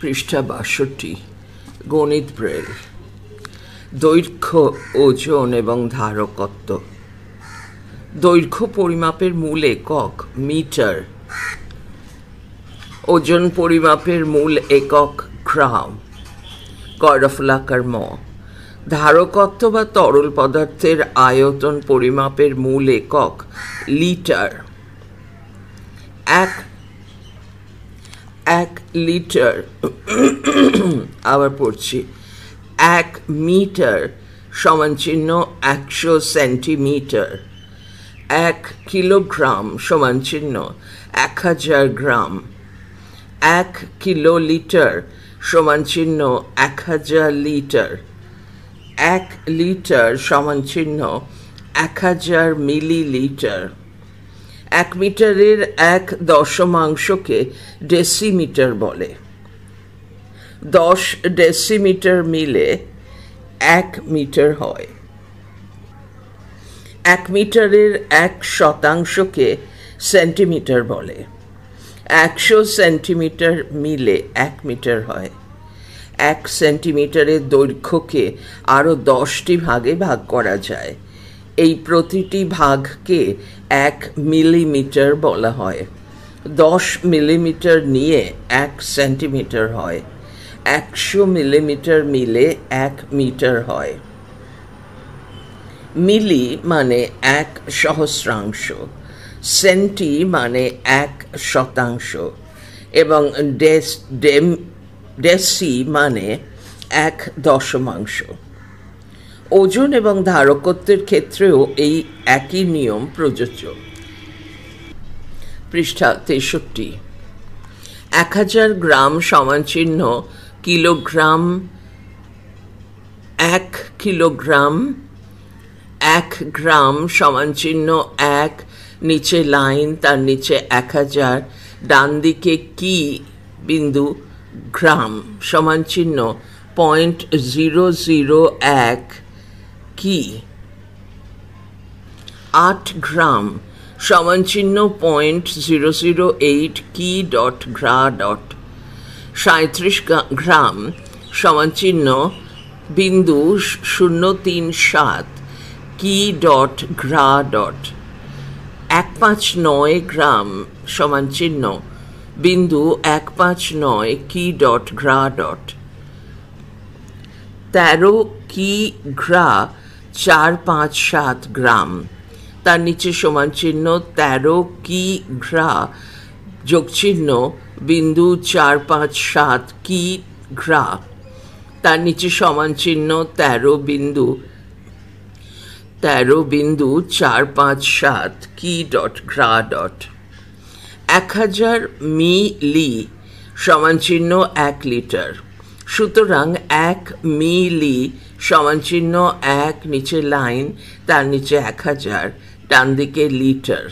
পৃষ্ঠা ৬২ গণিত ব্রেল। দৈর্ঘ্য, ওজন এবং ধারকত্ব। দৈর্ঘ্য পরিমাপের মূল একক মিটার। ওজন পরিমাপের মূল একক গ্রাম, করফলাকার ম। ধারকত্ব বা তরল পদার্থের আয়তন পরিমাপের মূল একক লিটার। এক লিটার আবার পড়ছি, 1 মিটার সমান চিহ্ন 100 সেন্টিমিটার। 1 কিলোগ্রাম সমান চিহ্ন 1000 গ্রাম। 1 কিলোলিটার সমান চিহ্ন 1000 লিটার। 1 লিটার সমান চিহ্ন 1000 মিলিলিটার। 1 মিটারের 1 দশমাংশকে ডেসিমিটার বলে। 10 ডেসিমিটার মিলে 1 মিটার হয়। 1 মিটারের 1 শতাংশকে সেন্টিমিটার বলে। 100 সেন্টিমিটার মিলে 1 মিটার হয়। 1 সেন্টিমিটারের দৈর্ঘ্যকে আরও 10টি ভাগে ভাগ করা যায়। এই প্রতিটি ভাগকে 1 মিলিমিটার বলা হয়। 10 মিলিমিটার নিয়ে 1 সেন্টিমিটার হয়। 100 মিলিমিটার মিলে 1 মিটার হয়। মিলি মানে 1 সহস্রাংশ, সেন্টি মানে 1 শতাংশ এবং ডেসি মানে 1 দশমাংশ। ওজন এবং ধারকত্বের ক্ষেত্রেও এই একই নিয়ম প্রযোজ্য। পৃষ্ঠা 63। 1000 গ্রাম সমান চিহ্ন কিলোগ্রাম। 1 কিলোগ্রাম। 1 গ্রাম সমান চিহ্ন 1, নিচে লাইন, তার নিচে 1000, ডান দিকে কি বিন্দু, গ্রাম সমান চিহ্ন 0.001 কি। 8 গ্রাম সমান চিহ্ন 0.008 কি ডট গ্রা ডট। 37 গ্রাম সমান চিহ্ন বিন্দু 037 কি ডট গ্রা ডট। 159 গ্রাম সমান চিহ্ন বিন্দু 159 কি ডট গ্রা ডট। 13 কি গ্রা 457 গ্রাম, তার নিচে সমান চিহ্ন 13 কি গ্রা যোগ চিহ্ন বিন্দু 457 কি গ্রা, তার নিচে সমান চিহ্ন 13 বিন্দু 457 কি ডট গ্রা ডট। 1000 মিলি সমান চিহ্ন 1 লিটার। সুতরাং 1 মিলি সমান চিহ্ন 1, নিচে লাইন, তার নিচে 1000, ডান দিকে লিটার।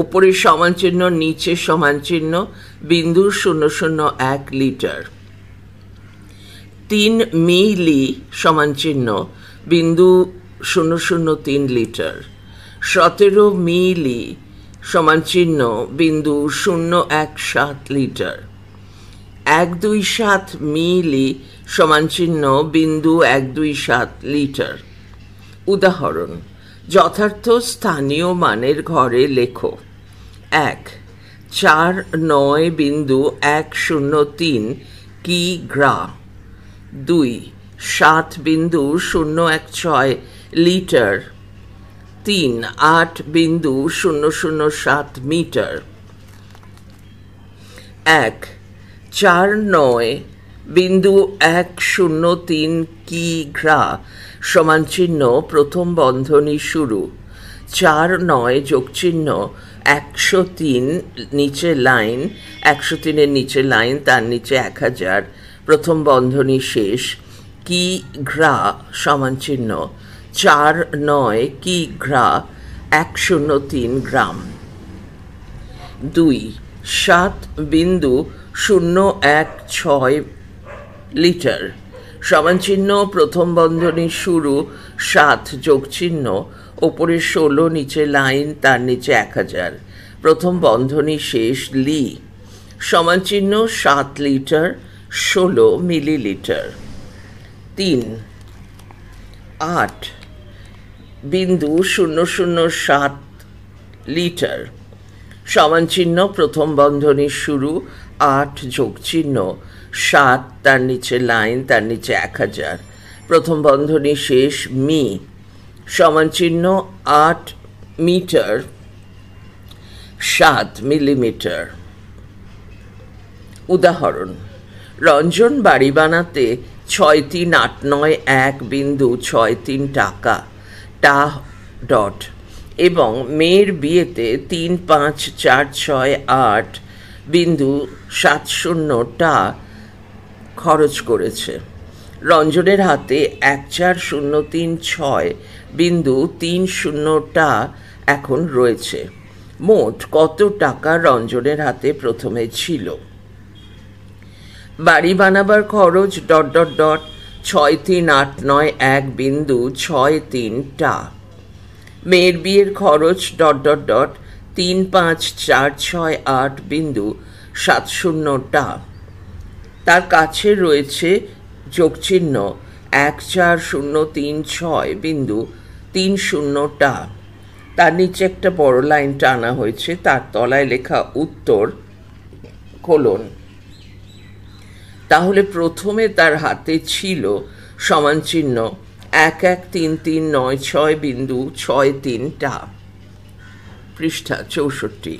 উপরে সমান চিহ্ন, নিচে সমান চিহ্ন বিন্দু 001 লিটার। 3 মিলি সমান চিহ্ন বিন্দু 003 লিটার। 17 মিলি সমান চিহ্ন বিন্দু 017 লিটার। 127 মিলি সমান চিহ্ন বিন্দু 127 লিটার। উদাহরণ: যথার্থ স্থানীয় মানের ঘরে লেখো। 1 49 বিন্দু 103 কি গ্রা। 2 7 বিন্দু 016 লিটার। 3 8 বিন্দু 007 মিটার। 1 49 বিন্দু 103 কি গ্রা সমান চিহ্ন প্রথম বন্ধনী শুরু 49 যোগ চিহ্ন 103, নিচে লাইন, 103-এর নিচে লাইন, তার নিচে 1000, প্রথম বন্ধনী শেষ, কি গ্রা সমান চিহ্ন 49 কি গ্রা 103 গ্রাম। 2 7 বিন্দু 016 লিটার সমান চিহ্ন প্রথম বন্ধনী শুরু 7 যোগ চিহ্ন ওপরে 16, নিচে লাইন, তার নিচে 1000, প্রথম বন্ধনী শেষ লি সমান চিহ্ন 7 লিটার 16 মিলিলিটার। 3 8.007 লিটার সমান চিহ্ন প্রথম বন্ধনীর শুরু 8 যোগ চিহ্ন 7 তার নিচে লাইন তার নিচে 1000 প্রথম বন্ধনী শেষ মি সমান চিহ্ন 8 মিটার 7 মিলিমিটার। উদাহরণ: রঞ্জন বাড়ি বানাতে 6389.1.63 টাকা ডট এবং মেয়ের বিয়েতে 354468.70 খরচ করেছে। রঞ্জনের হাতে 14036.30 এখন রয়েছে। মোট কত টাকা রঞ্জনের হাতে প্রথমে ছিল? বাড়ি বানাবার খরচ ... 63891.63 মেয়ের বিয়ের খরচ ... 35468.70 তার কাছে রয়েছে যোগচিহ্ন 14036.30 তার নিচে একটা বড় লাইন টানা হয়েছে, তার তলায় লেখা উত্তর কোলন। তাহলে প্রথমে তার হাতে ছিল সমান চিহ্ন 113396.63 পৃষ্ঠা 64।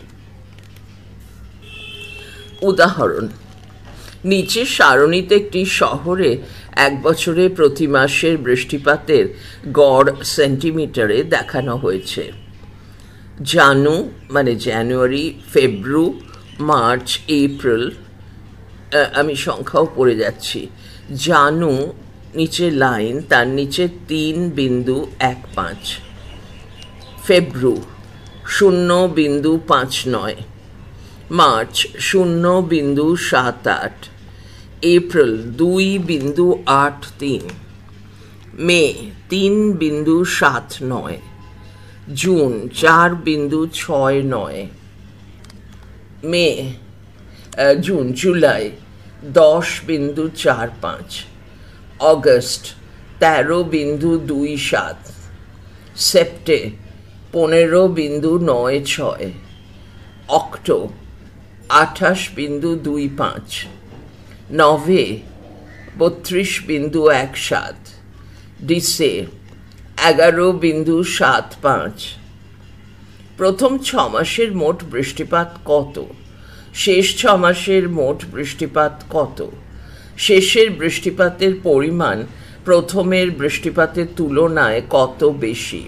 উদাহরণ: নিচে সারণীতে একটি শহরে এক বছরে প্রতি মাসের বৃষ্টিপাতের গড় সেন্টিমিটারে দেখানো হয়েছে। জানুয়ারি, ফেব্রু, মার্চ, এপ্রিল, আমি সংখ্যাও পড়ে যাচ্ছি। জানু নিচে লাইন তার নিচে 3.15, ফেব্রু 0.59, মার্চ 0.78, এপ্রিল 2.83, মে 3.79, জুন 4.69, জুলাই 10.45, অগস্ট 13.27, সেপ্টে 15.96, অক্টো 28.25, নভে 32.17, ডিসে 11.75। প্রথম 6 মাসের মোট বৃষ্টিপাত কত? শেষ 6 মাসের মোট বৃষ্টিপাত কত? শেষের বৃষ্টিপাতের পরিমাণ প্রথমের বৃষ্টিপাতের তুলনায় কত বেশি?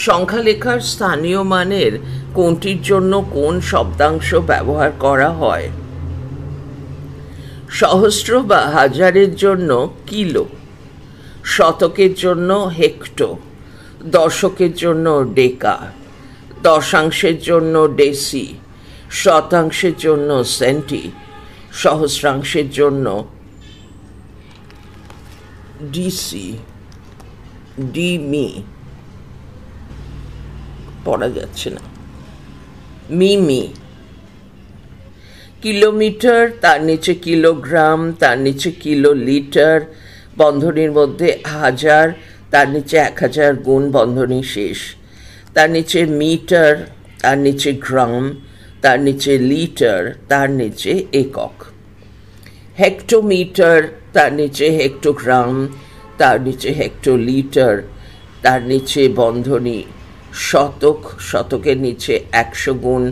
সংখ্যা লেখার স্থানীয় মানের কোনটির জন্য কোন শব্দাংশ ব্যবহার করা হয়? সহস্র বা হাজারের জন্য কিলো, শতকের জন্য হেক্টো, দশকের জন্য ডেকা, দশাংশের জন্য ডেসি, শতাংশের জন্য সেন্টি, সহস্রাংশের জন্য ডিসি, ডিমি, পড়া যাচ্ছে না, মিমি। কিলোমিটার তার নিচে কিলোগ্রাম তার নিচে কিলো লিটার বন্ধনীর মধ্যে হাজার তার নিচে 1000 গুণ বন্ধনী শেষ, তার নিচে মিটার তার নিচে গ্রাম তার নিচে লিটার তার নিচে একক। হেক্টোমিটার তার নিচে হেক্টোগ্রাম তার নিচে হেক্টোলিটার তার নিচে বন্ধনী শতক, শতকের নিচে 100 গুণ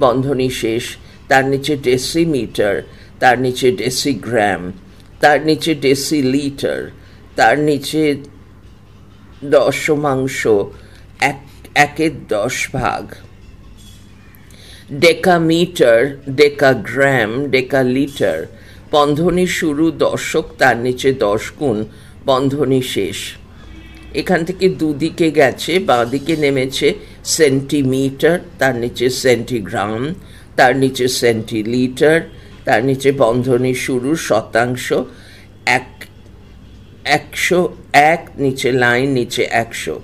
বন্ধনী শেষ, তার নিচে ডেসিমিটার তার নিচে ডেসিগ্রাম তার নিচে ডেসিলিটার তার নিচে দশমাংশ 1/10 ভাগ। ডেকামিটার, ডেকাগ্রাম, ডেকালিটার বন্ধনী শুরু দশক তার নিচে 10 গুণ বন্ধনী শেষ। এখান থেকে দুদিকে গেছে, বাঁ দিকে নেমেছে সেন্টিমিটার তার নিচে সেন্টিগ্রাম তার নিচে সেন্টিলিটার তার নিচে বন্ধনী শুরু শতাংশ 101 নিচে লাইন নিচে 100,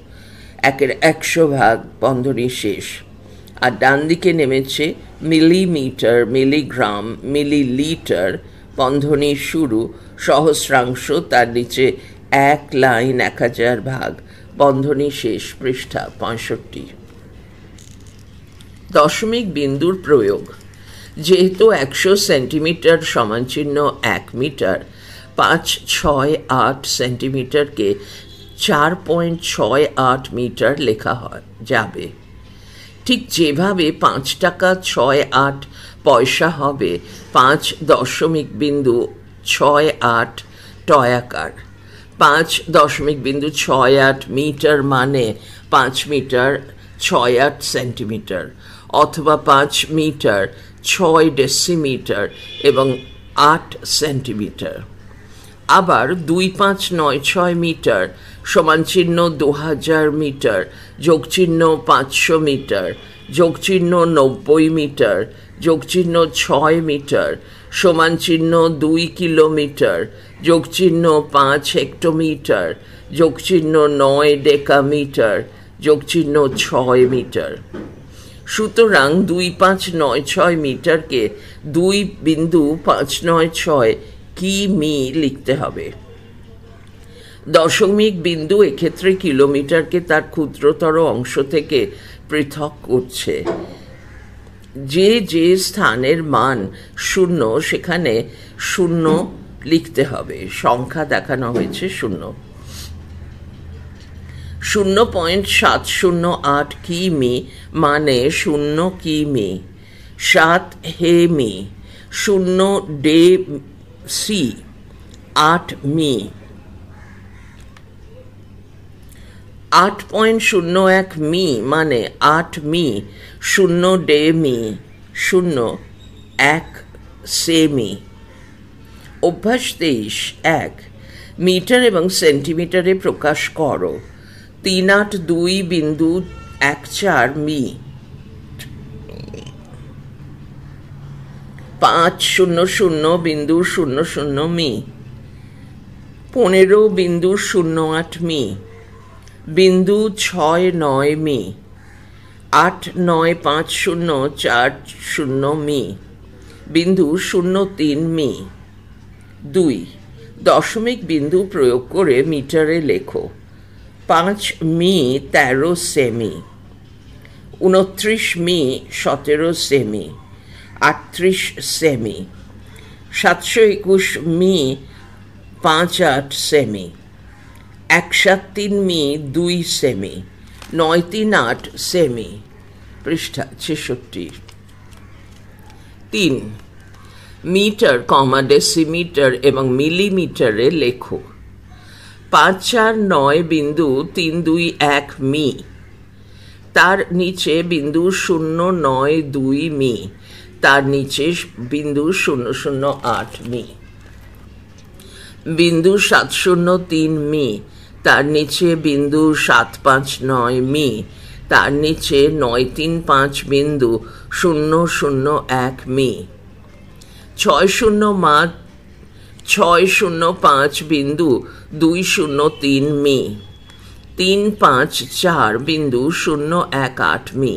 1/100 ভাগ বন্ধনী শেষ। আর ডান দিকে নেমেছে মিলিমিটার, মিলিগ্রাম, মিলিলিটার বন্ধনীর শুরু সহস্রাংশ, তার নিচে 1 লাইন 1000 ভাগ, বন্ধনী শেষ। পৃষ্ঠা 65। দশমিক বিন্দুর প্রয়োগ। যেহেতু 100 সেন্টিমিটার সমানচিহ্ন 1 মিটার, 568 সেন্টিমিটারকে 4.68 মিটার লেখা যাবে। ঠিক যেভাবে 5 টাকা 68 পয়সা হবে 5.68 টয়াকার। 5.68 মিটার মানে 5 মিটার 68 সেন্টিমিটার, অথবা 5 মিটার 6 ডেসিমিটার এবং 8 সেন্টিমিটার। আবার 2596 মিটার সমানচিহ্ন 2000 মিটার যোগচিহ্ন 500 মিটার যোগচিহ্ন 90 মিটার যোগচিহ্ন 6 মিটার সমানচিহ্ন 2 কিলোমিটার যোগচিহ্ন 5 হেক্টোমিটার যোগচিহ্ন 9 ডেকামিটার যোগচিহ্ন 6 মিটার। সুতরাং 2596 মিটারকে 2.596 কিমি লিখতে হবে। দশমিক বিন্দু এক্ষেত্রে কিলোমিটারকে তার ক্ষুদ্রতর অংশ থেকে পৃথক করছে। যে যে স্থানের মান 0 সেখানে 0 লিখতে হবে। সংখ্যা দেখানো হয়েছে 0। 0.708 কিমি মানে 0 কিমি। 7 হেমি, 0 ডেসি, 8 মি। 8.01 মি মানে 8 মি, 0 ডেমি, 0 1 সেমি। অভ্যাস 23 1 মিটার এবং সেন্টিমিটারে প্রকাশ করো। 382.14 মি, 500.00 মি, 15.08 মি, বিন্দু 69 মি, 895040 মি, বিন্দু 03 মি। 2 দশমিক বিন্দু প্রয়োগ করে মিটারে লেখো। 5 me 13 semi, 29 me 17 semi, 38 semi, 721 me 58 semi, 173 me 2 semi, 938 semi. পৃষ্ঠা 66। 3 মিটার, ডেসিমিটার এবং মিলিমিটারে লেখো। 549.321 মি, তার নিচে বিন্দু 092 মি, তার নিচে বিন্দু 008 মি। বিন্দু 703 মি, তার নিচে বিন্দু 759 মি, তার নিচে 935 বিন্দু 001 মি। 605 বিন্দু 203 মি, 354 বিন্দু 018 মি,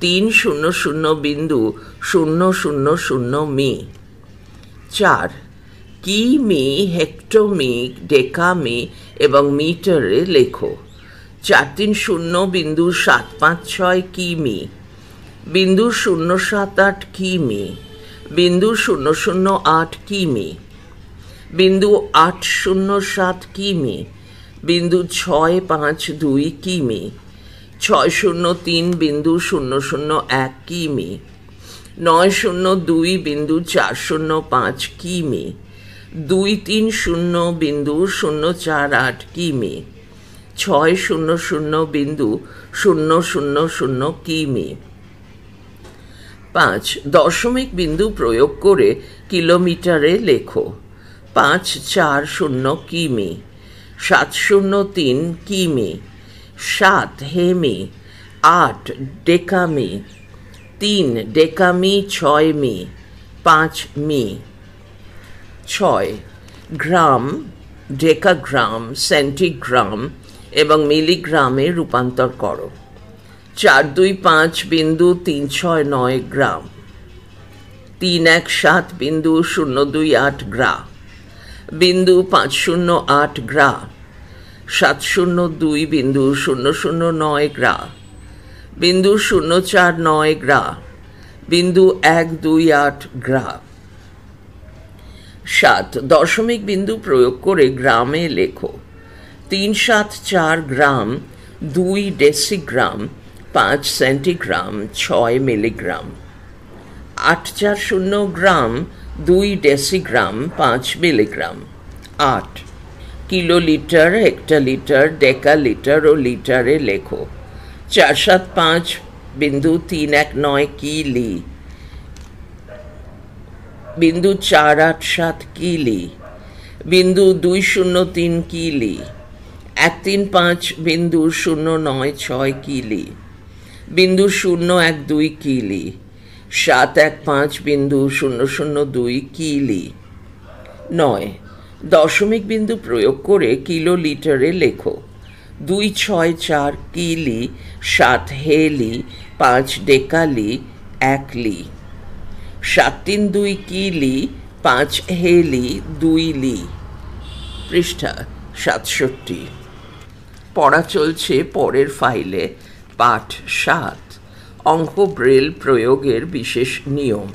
300 বিন্দু 000 মি। 4 কিমি, হেক্টোমি, ডেকামি এবং মিটারে লেখো। 430.756 কিমি, বিন্দু 078 কিমি, বিন্দু 008 কিমি, বিন্দু 807 কিমি, বিন্দু 652 কিমি, 603 বিন্দু 001 কিমি, 902 বিন্দু 405 কিমি, 230 বিন্দু 048 কিমি, 600 বিন্দু 000 কিমি। 5 দশমিক বিন্দু প্রয়োগ করে কিলোমিটারে লেখো। 540 কিমি, 703 কিমি, 7 হেমি, 8 ডেকামি, 3 ডেকামি 6 মি, 5 মি। 6 গ্রাম, ডেকাগ্রাম, সেন্টিগ্রাম এবং মিলিগ্রামে রূপান্তর করো। 425 বিন্দু 369 গ্রাম, 317.028 গ্রা, বিন্দু 508 গ্রা, 702.009 গ্রা, বিন্দু 049 গ্রা, বিন্দু 128 গ্রা। 7. দশমিক বিন্দু প্রয়োগ করে গ্রামে লেখো। 374 gram 2 decigram 5 centigram 6 milligram. 840 gram 2 decigram 5 milligram. 8. Kilolitre, hectolitre, decalitre ও লিটারে লেখো। 475.319 কিলি, বিন্দু 487 কিলি, বিন্দু 203 কিলি, 135.096 কিলি, বিন্দু 012 কিলি, 715.002 কিলি। 9. দশমিক বিন্দু প্রয়োগ করে কিলোলিটারে লেখো। 264 কিলি 7 হেলি 5 ডেকালি 1 লি। 732 কিলি 5 হেলি 2 লি। পৃষ্ঠা 67। পড়া চলছে পরের ফাইলে। পাঠ 7, অঙ্ক ব্রেল প্রয়োগের বিশেষ নিয়ম।